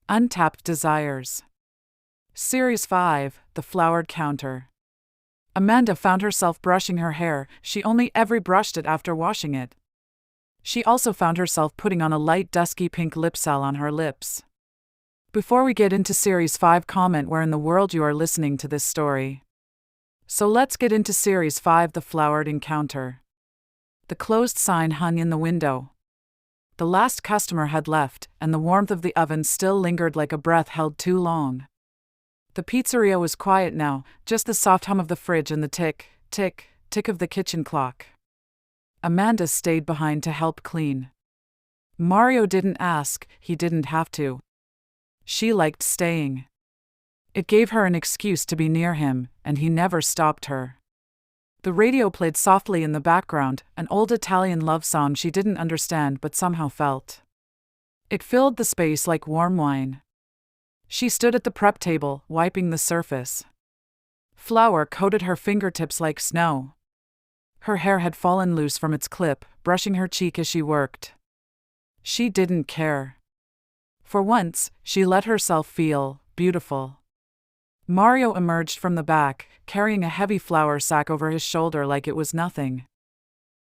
Untapped Desires. Series 5, The Flowered Counter. Amanda found herself brushing her hair. She only ever brushed it after washing it. She also found herself putting on a light dusky pink lip salve on her lips. Before we get into Series 5, comment where in the world you are listening to this story. So let's get into Series 5, The Flowered Encounter. The closed sign hung in the window. The last customer had left, and the warmth of the oven still lingered like a breath held too long. The pizzeria was quiet now, just the soft hum of the fridge and the tick, tick, tick of the kitchen clock. Amanda stayed behind to help clean. Mario didn't ask, he didn't have to. She liked staying. It gave her an excuse to be near him, and he never stopped her. The radio played softly in the background, an old Italian love song she didn't understand but somehow felt. It filled the space like warm wine. She stood at the prep table, wiping the surface. Flour coated her fingertips like snow. Her hair had fallen loose from its clip, brushing her cheek as she worked. She didn't care. For once, she let herself feel beautiful. Mario emerged from the back, carrying a heavy flour sack over his shoulder like it was nothing.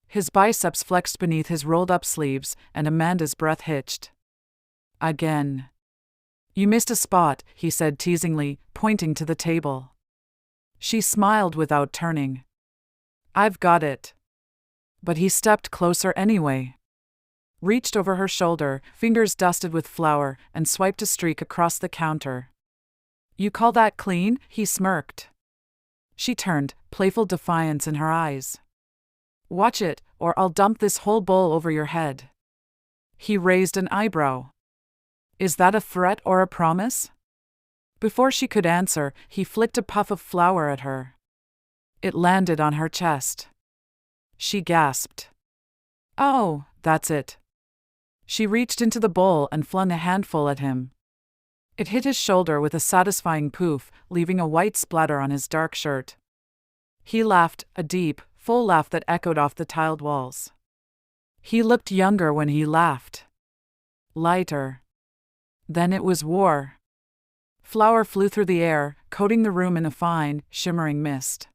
His biceps flexed beneath his rolled-up sleeves, and Amanda's breath hitched. Again. You missed a spot, he said teasingly, pointing to the table. She smiled without turning. I've got it. But he stepped closer anyway. Reached over her shoulder, fingers dusted with flour, and swiped a streak across the counter. You call that clean? He smirked. She turned, playful defiance in her eyes. Watch it, or I'll dump this whole bowl over your head. He raised an eyebrow. Is that a threat or a promise? Before she could answer, he flicked a puff of flour at her. It landed on her chest. She gasped. Oh, that's it. She reached into the bowl and flung a handful at him. It hit his shoulder with a satisfying poof, leaving a white splatter on his dark shirt. He laughed, a deep, full laugh that echoed off the tiled walls. He looked younger when he laughed. Lighter. Then it was war. Flour flew through the air, coating the room in a fine, shimmering mist.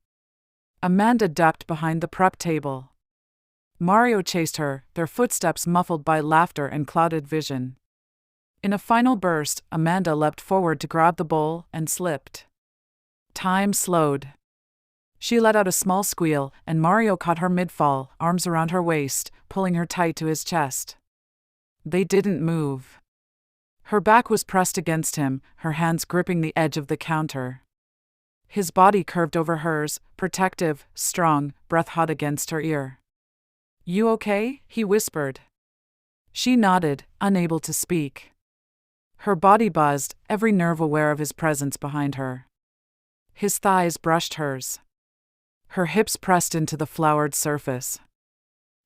Amanda ducked behind the prep table. Mario chased her, their footsteps muffled by laughter and clouded vision. In a final burst, Amanda leapt forward to grab the bowl and slipped. Time slowed. She let out a small squeal, and Mario caught her mid-fall, arms around her waist, pulling her tight to his chest. They didn't move. Her back was pressed against him, her hands gripping the edge of the counter. His body curved over hers, protective, strong, breath hot against her ear. You okay? He whispered. She nodded, unable to speak. Her body buzzed, every nerve aware of his presence behind her. His thighs brushed hers. Her hips pressed into the floured surface.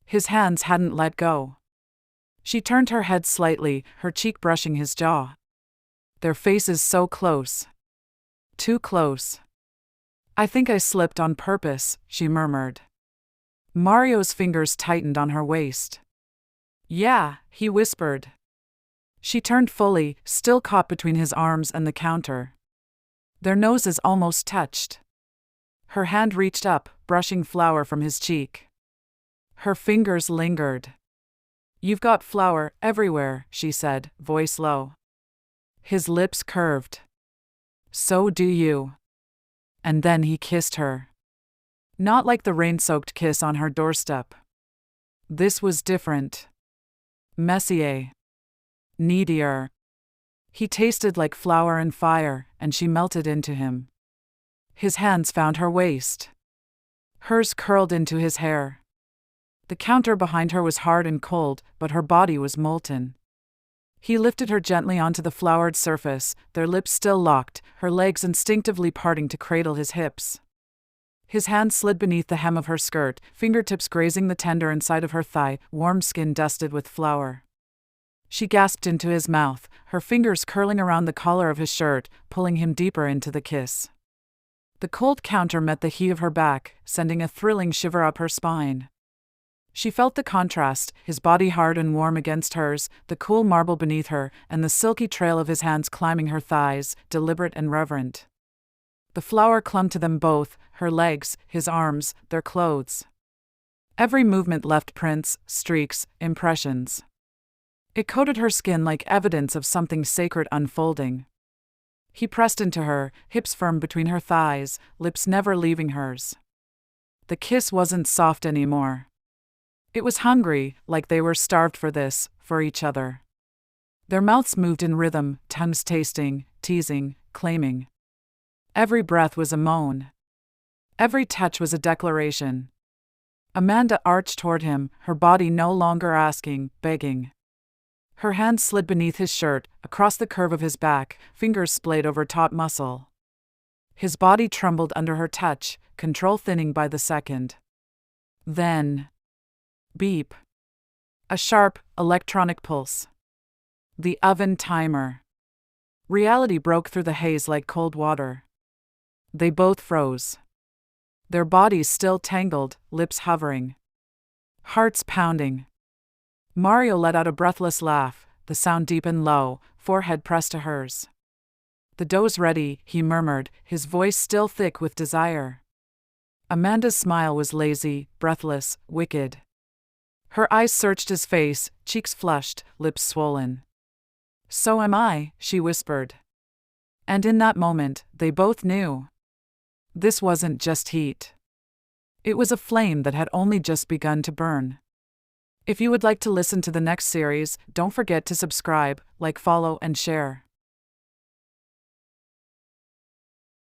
His hands hadn't let go. She turned her head slightly, her cheek brushing his jaw. Their faces so close. Too close. I think I slipped on purpose, she murmured. Mario's fingers tightened on her waist. Yeah, he whispered. She turned fully, still caught between his arms and the counter. Their noses almost touched. Her hand reached up, brushing flour from his cheek. Her fingers lingered. You've got flour everywhere, she said, voice low. His lips curved. So do you. And then he kissed her. Not like the rain-soaked kiss on her doorstep. This was different. Messier. Needier. He tasted like flour and fire, and she melted into him. His hands found her waist. Hers curled into his hair. The counter behind her was hard and cold, but her body was molten. He lifted her gently onto the floured surface, their lips still locked, her legs instinctively parting to cradle his hips. His hand slid beneath the hem of her skirt, fingertips grazing the tender inside of her thigh, warm skin dusted with flour. She gasped into his mouth, her fingers curling around the collar of his shirt, pulling him deeper into the kiss. The cold counter met the heat of her back, sending a thrilling shiver up her spine. She felt the contrast, his body hard and warm against hers, the cool marble beneath her, and the silky trail of his hands climbing her thighs, deliberate and reverent. The flower clung to them both, her legs, his arms, their clothes. Every movement left prints, streaks, impressions. It coated her skin like evidence of something sacred unfolding. He pressed into her, hips firm between her thighs, lips never leaving hers. The kiss wasn't soft anymore. It was hungry, like they were starved for this, for each other. Their mouths moved in rhythm, tongues tasting, teasing, claiming. Every breath was a moan. Every touch was a declaration. Amanda arched toward him, her body no longer asking, begging. Her hand slid beneath his shirt, across the curve of his back, fingers splayed over taut muscle. His body trembled under her touch, control thinning by the second. Then, beep. A sharp, electronic pulse. The oven timer. Reality broke through the haze like cold water. They both froze. Their bodies still tangled, lips hovering. Hearts pounding. Mario let out a breathless laugh, the sound deep and low, forehead pressed to hers. "The dough's ready," he murmured, his voice still thick with desire. Amanda's smile was lazy, breathless, wicked. Her eyes searched his face, cheeks flushed, lips swollen. "So am I," she whispered. And in that moment, they both knew. This wasn't just heat. It was a flame that had only just begun to burn. If you would like to listen to the next series, don't forget to subscribe, like, follow, and share.